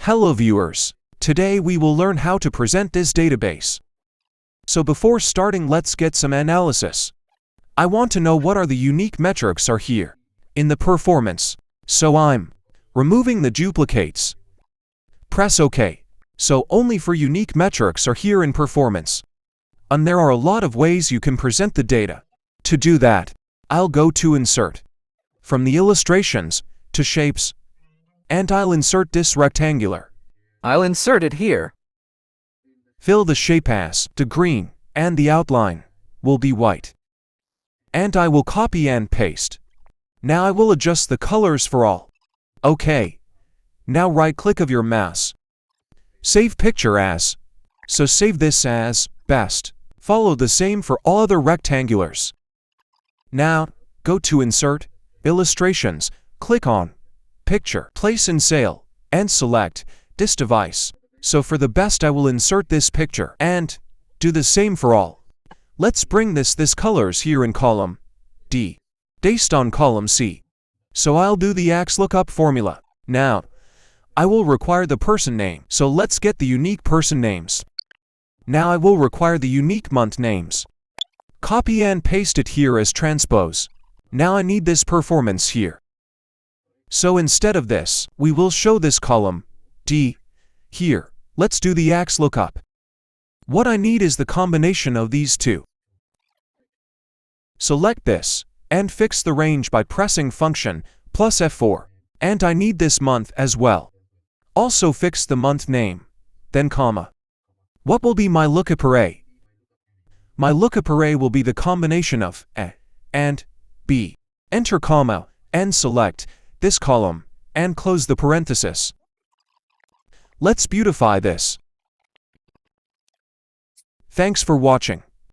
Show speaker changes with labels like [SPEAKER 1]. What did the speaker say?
[SPEAKER 1] Hello viewers, today we will learn how to present this database. So before starting, let's get some analysis. I want to know what are the unique metrics are here in the performance. So I'm removing the duplicates. Press OK. So only for unique metrics are here in performance. And there are a lot of ways you can present the data. To do that, I'll go to Insert. From the illustrations to shapes. And I'll insert this rectangular.
[SPEAKER 2] I'll insert it here.
[SPEAKER 1] Fill the shape as the green, and the outline will be white. And I will copy and paste. Now I will adjust the colors for all. OK. Now right-click of your mouse. Save picture as. So save this as best. Follow the same for all other rectangulars. Now, go to Insert, Illustrations, click on Picture, Place in Sale, and select this device. So for the best I will insert this picture, and do the same for all. Let's bring this colors here in column D, based on column C. So I'll do the XLOOKUP formula. Now, I will require the person name, so let's get the unique person names. Now I will require the unique month names. Copy and paste it here as transpose. Now I need this performance here. So instead of this, we will show this column D here. Let's do the XLOOKUP. What I need is the combination of these two. Select this, and fix the range by pressing function plus F4. And I need this month as well. Also fix the month name, then comma. What will be my lookup array? My lookup array will be the combination of A and B. Enter comma, and select this column, and close the parenthesis. Let's beautify this. Thanks for watching.